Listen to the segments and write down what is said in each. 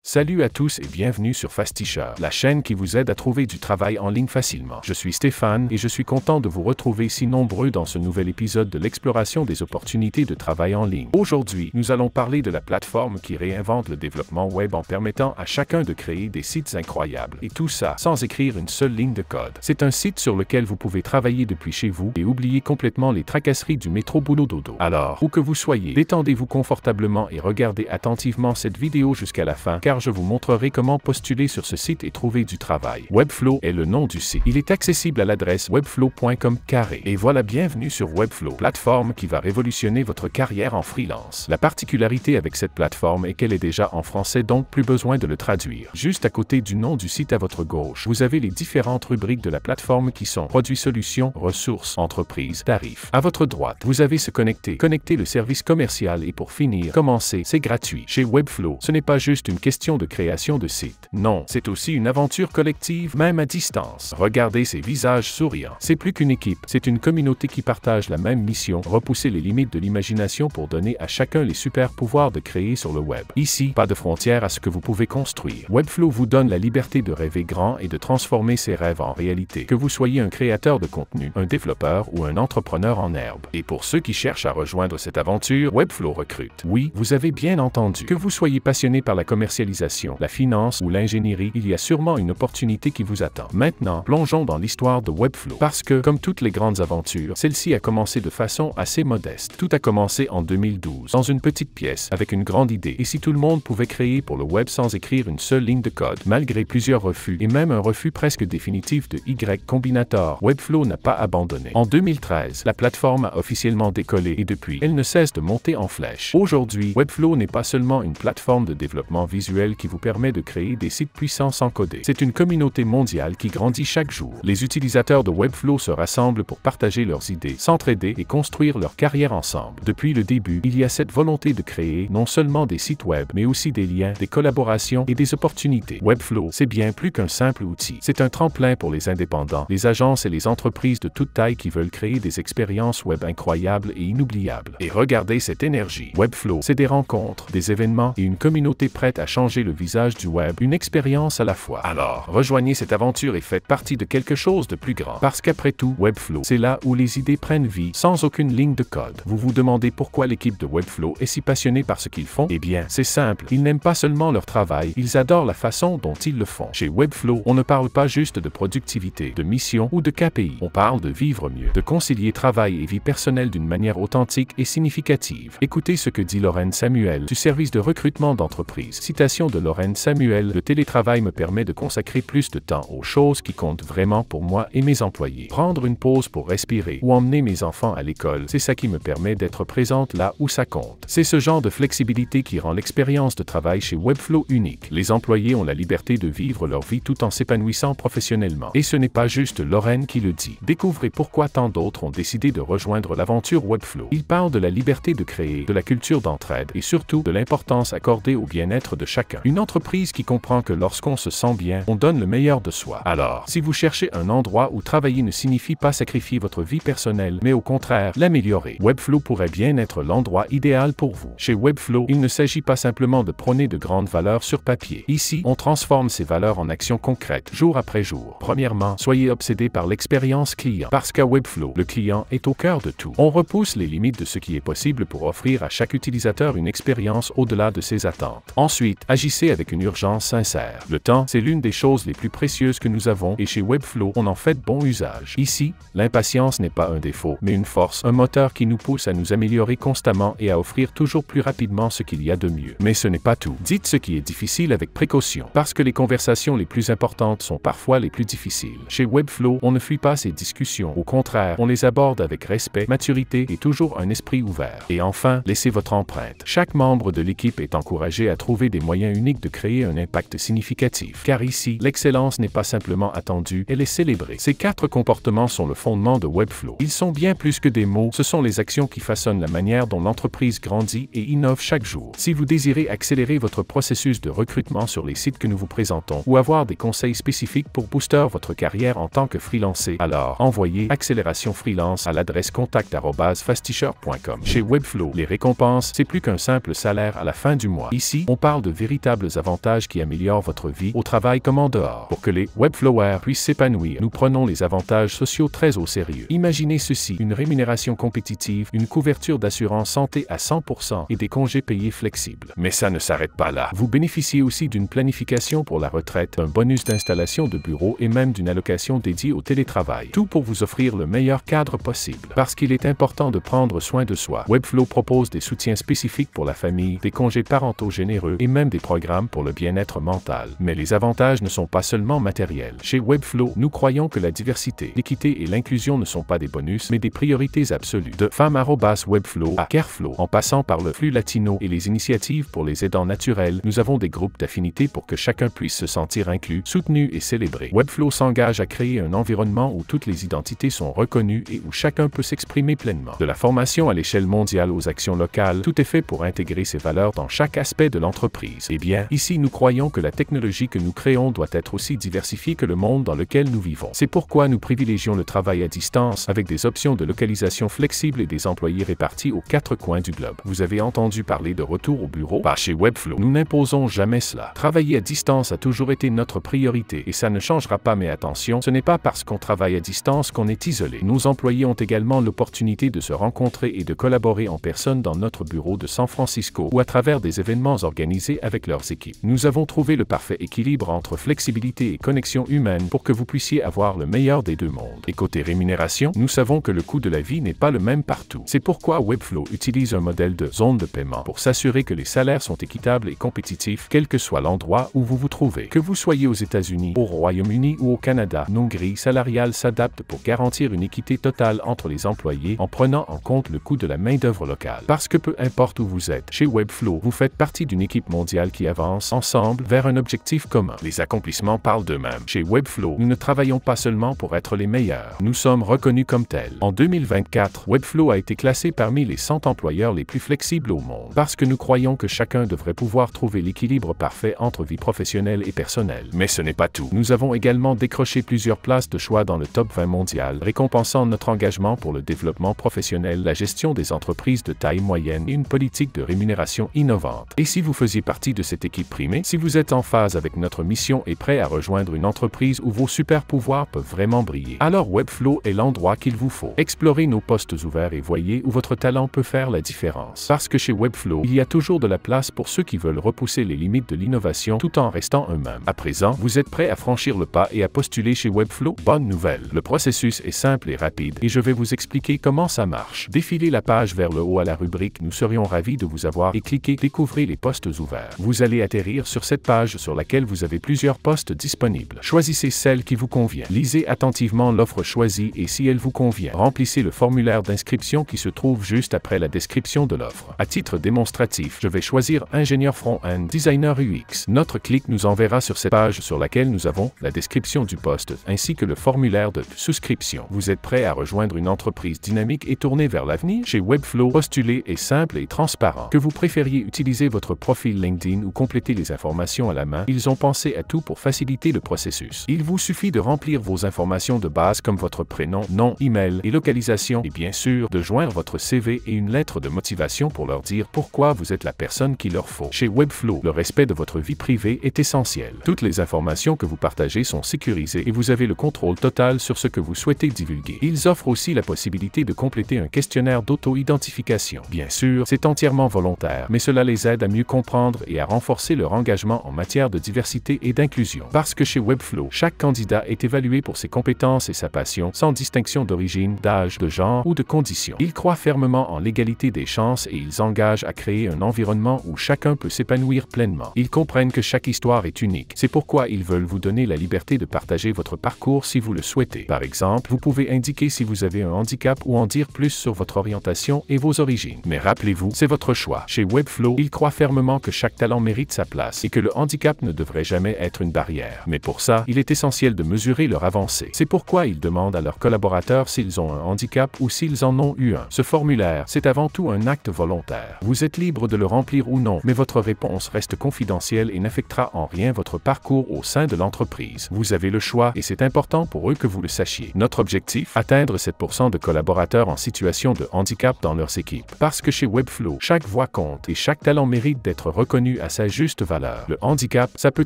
Salut à tous et bienvenue sur Fasticher, la chaîne qui vous aide à trouver du travail en ligne facilement. Je suis Stéphane et je suis content de vous retrouver si nombreux dans ce nouvel épisode de l'exploration des opportunités de travail en ligne. Aujourd'hui, nous allons parler de la plateforme qui réinvente le développement web en permettant à chacun de créer des sites incroyables. Et tout ça sans écrire une seule ligne de code. C'est un site sur lequel vous pouvez travailler depuis chez vous et oublier complètement les tracasseries du métro boulot dodo. Alors, où que vous soyez, détendez-vous confortablement et regardez attentivement cette vidéo jusqu'à la fin car je vous montrerai comment postuler sur ce site et trouver du travail. Webflow est le nom du site. Il est accessible à l'adresse webflow.com. Et voilà, bienvenue sur Webflow, plateforme qui va révolutionner votre carrière en freelance. La particularité avec cette plateforme est qu'elle est déjà en français, donc plus besoin de le traduire. Juste à côté du nom du site à votre gauche, vous avez les différentes rubriques de la plateforme qui sont produits, solutions, ressources, entreprises, tarifs. À votre droite, vous avez se connecter le service commercial et pour finir, commencer, c'est gratuit. Chez Webflow, ce n'est pas juste une question de création de site. Non, c'est aussi une aventure collective, même à distance. Regardez ces visages souriants. C'est plus qu'une équipe, c'est une communauté qui partage la même mission, repousser les limites de l'imagination pour donner à chacun les super pouvoirs de créer sur le web. Ici, pas de frontières à ce que vous pouvez construire. Webflow vous donne la liberté de rêver grand et de transformer ses rêves en réalité. Que vous soyez un créateur de contenu, un développeur ou un entrepreneur en herbe. Et pour ceux qui cherchent à rejoindre cette aventure, Webflow recrute. Oui, vous avez bien entendu. Que vous soyez passionné par la commercialisation, la finance ou l'ingénierie, il y a sûrement une opportunité qui vous attend. Maintenant, plongeons dans l'histoire de Webflow. Parce que, comme toutes les grandes aventures, celle-ci a commencé de façon assez modeste. Tout a commencé en 2012, dans une petite pièce, avec une grande idée. Et si tout le monde pouvait créer pour le web sans écrire une seule ligne de code, malgré plusieurs refus, et même un refus presque définitif de Y Combinator, Webflow n'a pas abandonné. En 2013, la plateforme a officiellement décollé et depuis, elle ne cesse de monter en flèche. Aujourd'hui, Webflow n'est pas seulement une plateforme de développement visuel qui vous permet de créer des sites puissants sans coder. C'est une communauté mondiale qui grandit chaque jour. Les utilisateurs de Webflow se rassemblent pour partager leurs idées, s'entraider et construire leur carrière ensemble. Depuis le début, il y a cette volonté de créer non seulement des sites web, mais aussi des liens, des collaborations et des opportunités. Webflow, c'est bien plus qu'un simple outil. C'est un tremplin pour les indépendants, les agences et les entreprises de toute taille qui veulent créer des expériences web incroyables et inoubliables. Et regardez cette énergie. Webflow, c'est des rencontres, des événements et une communauté prête à changer le visage du web, une expérience à la fois. Alors, rejoignez cette aventure et faites partie de quelque chose de plus grand. Parce qu'après tout, Webflow, c'est là où les idées prennent vie, sans aucune ligne de code. Vous vous demandez pourquoi l'équipe de Webflow est si passionnée par ce qu'ils font? Eh bien, c'est simple. Ils n'aiment pas seulement leur travail, ils adorent la façon dont ils le font. Chez Webflow, on ne parle pas juste de productivité, de mission ou de KPI. On parle de vivre mieux, de concilier travail et vie personnelle d'une manière authentique et significative. Écoutez ce que dit Lorraine Samuel du service de recrutement d'entreprise. Citation de Lorraine Samuel: le télétravail me permet de consacrer plus de temps aux choses qui comptent vraiment pour moi et mes employés. Prendre une pause pour respirer ou emmener mes enfants à l'école, c'est ça qui me permet d'être présente là où ça compte. C'est ce genre de flexibilité qui rend l'expérience de travail chez Webflow unique. Les employés ont la liberté de vivre leur vie tout en s'épanouissant professionnellement. Et ce n'est pas juste Lorraine qui le dit. Découvrez pourquoi tant d'autres ont décidé de rejoindre l'aventure Webflow. Ils parlent de la liberté de créer, de la culture d'entraide et surtout de l'importance accordée au bien-être de chacun. Une entreprise qui comprend que lorsqu'on se sent bien, on donne le meilleur de soi. Alors, si vous cherchez un endroit où travailler ne signifie pas sacrifier votre vie personnelle, mais au contraire, l'améliorer, Webflow pourrait bien être l'endroit idéal pour vous. Chez Webflow, il ne s'agit pas simplement de prôner de grandes valeurs sur papier. Ici, on transforme ces valeurs en actions concrètes, jour après jour. Premièrement, soyez obsédé par l'expérience client. Parce qu'à Webflow, le client est au cœur de tout. On repousse les limites de ce qui est possible pour offrir à chaque utilisateur une expérience au-delà de ses attentes. Ensuite, agissez avec une urgence sincère. Le temps, c'est l'une des choses les plus précieuses que nous avons et chez Webflow, on en fait bon usage. Ici, l'impatience n'est pas un défaut, mais une force, un moteur qui nous pousse à nous améliorer constamment et à offrir toujours plus rapidement ce qu'il y a de mieux. Mais ce n'est pas tout. Dites ce qui est difficile avec précaution, parce que les conversations les plus importantes sont parfois les plus difficiles. Chez Webflow, on ne fuit pas ces discussions. Au contraire, on les aborde avec respect, maturité et toujours un esprit ouvert. Et enfin, laissez votre empreinte. Chaque membre de l'équipe est encouragé à trouver des moyens uniques de créer un impact significatif. Car ici, l'excellence n'est pas simplement attendue, elle est célébrée. Ces 4 comportements sont le fondement de Webflow. Ils sont bien plus que des mots, ce sont les actions qui façonnent la manière dont l'entreprise grandit et innove chaque jour. Si vous désirez accélérer votre processus de recrutement sur les sites que nous vous présentons ou avoir des conseils spécifiques pour booster votre carrière en tant que freelancé, alors envoyez Accélération Freelance à l'adresse contact@fasticher.com. Chez Webflow, les récompenses, c'est plus qu'un simple salaire à la fin du mois. Ici, on parle de vérification véritables avantages qui améliorent votre vie au travail comme en dehors. Pour que les Webflowers puissent s'épanouir, nous prenons les avantages sociaux très au sérieux. Imaginez ceci, une rémunération compétitive, une couverture d'assurance santé à 100% et des congés payés flexibles. Mais ça ne s'arrête pas là. Vous bénéficiez aussi d'une planification pour la retraite, d'un bonus d'installation de bureau et même d'une allocation dédiée au télétravail. Tout pour vous offrir le meilleur cadre possible. Parce qu'il est important de prendre soin de soi, Webflow propose des soutiens spécifiques pour la famille, des congés parentaux généreux et même des programmes pour le bien-être mental. Mais les avantages ne sont pas seulement matériels. Chez Webflow, nous croyons que la diversité, l'équité et l'inclusion ne sont pas des bonus, mais des priorités absolues. De Femmes@Webflow à Careflow, en passant par le flux latino et les initiatives pour les aidants naturels, nous avons des groupes d'affinité pour que chacun puisse se sentir inclus, soutenu et célébré. Webflow s'engage à créer un environnement où toutes les identités sont reconnues et où chacun peut s'exprimer pleinement. De la formation à l'échelle mondiale aux actions locales, tout est fait pour intégrer ces valeurs dans chaque aspect de l'entreprise. Eh bien, ici, nous croyons que la technologie que nous créons doit être aussi diversifiée que le monde dans lequel nous vivons. C'est pourquoi nous privilégions le travail à distance avec des options de localisation flexibles et des employés répartis aux 4 coins du globe. Vous avez entendu parler de retour au bureau? Pas chez Webflow. Nous n'imposons jamais cela. Travailler à distance a toujours été notre priorité et ça ne changera pas, mais attention, ce n'est pas parce qu'on travaille à distance qu'on est isolé. Nos employés ont également l'opportunité de se rencontrer et de collaborer en personne dans notre bureau de San Francisco ou à travers des événements organisés avec leurs équipes. Nous avons trouvé le parfait équilibre entre flexibilité et connexion humaine pour que vous puissiez avoir le meilleur des deux mondes. Et côté rémunération, nous savons que le coût de la vie n'est pas le même partout. C'est pourquoi Webflow utilise un modèle de zone de paiement pour s'assurer que les salaires sont équitables et compétitifs, quel que soit l'endroit où vous vous trouvez. Que vous soyez aux États-Unis, au Royaume-Uni ou au Canada, nos grilles salariales s'adaptent pour garantir une équité totale entre les employés en prenant en compte le coût de la main-d'œuvre locale. Parce que peu importe où vous êtes, chez Webflow, vous faites partie d'une équipe mondiale qui avance ensemble vers un objectif commun. Les accomplissements parlent d'eux-mêmes. Chez Webflow, nous ne travaillons pas seulement pour être les meilleurs. Nous sommes reconnus comme tels. En 2024, Webflow a été classé parmi les 100 employeurs les plus flexibles au monde. Parce que nous croyons que chacun devrait pouvoir trouver l'équilibre parfait entre vie professionnelle et personnelle. Mais ce n'est pas tout. Nous avons également décroché plusieurs places de choix dans le top 20 mondial, récompensant notre engagement pour le développement professionnel, la gestion des entreprises de taille moyenne et une politique de rémunération innovante. Et si vous faisiez partie de cette équipe primée, si vous êtes en phase avec notre mission et prêt à rejoindre une entreprise où vos super pouvoirs peuvent vraiment briller, alors Webflow est l'endroit qu'il vous faut. Explorez nos postes ouverts et voyez où votre talent peut faire la différence. Parce que chez Webflow, il y a toujours de la place pour ceux qui veulent repousser les limites de l'innovation tout en restant eux-mêmes. À présent, vous êtes prêt à franchir le pas et à postuler chez Webflow? Bonne nouvelle! Le processus est simple et rapide et je vais vous expliquer comment ça marche. Défilez la page vers le haut à la rubrique « Nous serions ravis de vous avoir » et cliquez « Découvrez les postes ouverts ». Vous allez atterrir sur cette page sur laquelle vous avez plusieurs postes disponibles. Choisissez celle qui vous convient. Lisez attentivement l'offre choisie et si elle vous convient, remplissez le formulaire d'inscription qui se trouve juste après la description de l'offre. À titre démonstratif, je vais choisir ingénieur front-end, designer UX. Notre clic nous enverra sur cette page sur laquelle nous avons la description du poste ainsi que le formulaire de souscription. Vous êtes prêt à rejoindre une entreprise dynamique et tournée vers l'avenir? Chez Webflow, postuler est simple et transparent. Que vous préfériez utiliser votre profil LinkedIn ou compléter les informations à la main, ils ont pensé à tout pour faciliter le processus. Il vous suffit de remplir vos informations de base comme votre prénom, nom, email et localisation et bien sûr de joindre votre CV et une lettre de motivation pour leur dire pourquoi vous êtes la personne qu'il leur faut. Chez Webflow, le respect de votre vie privée est essentiel. Toutes les informations que vous partagez sont sécurisées et vous avez le contrôle total sur ce que vous souhaitez divulguer. Ils offrent aussi la possibilité de compléter un questionnaire d'auto-identification. Bien sûr, c'est entièrement volontaire, mais cela les aide à mieux comprendre et à renforcer leur engagement en matière de diversité et d'inclusion. Parce que chez Webflow, chaque candidat est évalué pour ses compétences et sa passion, sans distinction d'origine, d'âge, de genre ou de condition. Ils croient fermement en l'égalité des chances et ils engagent à créer un environnement où chacun peut s'épanouir pleinement. Ils comprennent que chaque histoire est unique. C'est pourquoi ils veulent vous donner la liberté de partager votre parcours si vous le souhaitez. Par exemple, vous pouvez indiquer si vous avez un handicap ou en dire plus sur votre orientation et vos origines. Mais rappelez-vous, c'est votre choix. Chez Webflow, ils croient fermement que chaque talent mérite sa place et que le handicap ne devrait jamais être une barrière. Mais pour ça, il est essentiel de mesurer leur avancée. C'est pourquoi ils demandent à leurs collaborateurs s'ils ont un handicap ou s'ils en ont eu un. Ce formulaire, c'est avant tout un acte volontaire. Vous êtes libre de le remplir ou non, mais votre réponse reste confidentielle et n'affectera en rien votre parcours au sein de l'entreprise. Vous avez le choix et c'est important pour eux que vous le sachiez. Notre objectif, atteindre 7% de collaborateurs en situation de handicap dans leurs équipes. Parce que chez Webflow, chaque voix compte et chaque talent mérite d'être reconnu à à sa juste valeur. Le handicap, ça peut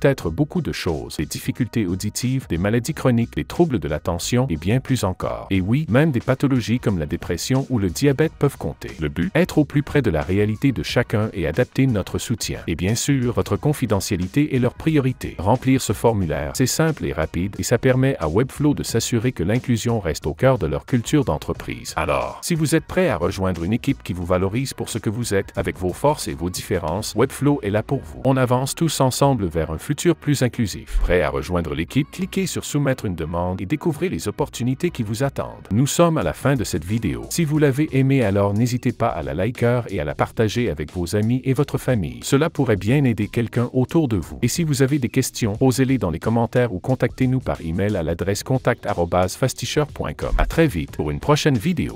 être beaucoup de choses, des difficultés auditives, des maladies chroniques, des troubles de l'attention et bien plus encore. Et oui, même des pathologies comme la dépression ou le diabète peuvent compter. Le but, être au plus près de la réalité de chacun et adapter notre soutien. Et bien sûr, votre confidentialité est leur priorité. Remplir ce formulaire, c'est simple et rapide et ça permet à Webflow de s'assurer que l'inclusion reste au cœur de leur culture d'entreprise. Alors, si vous êtes prêt à rejoindre une équipe qui vous valorise pour ce que vous êtes, avec vos forces et vos différences, Webflow est là pour vous. On avance tous ensemble vers un futur plus inclusif. Prêt à rejoindre l'équipe? Cliquez sur Soumettre une demande et découvrez les opportunités qui vous attendent. Nous sommes à la fin de cette vidéo. Si vous l'avez aimée, alors n'hésitez pas à la liker et à la partager avec vos amis et votre famille. Cela pourrait bien aider quelqu'un autour de vous. Et si vous avez des questions, posez-les dans les commentaires ou contactez-nous par email à l'adresse contact@fasticher.com. À très vite pour une prochaine vidéo.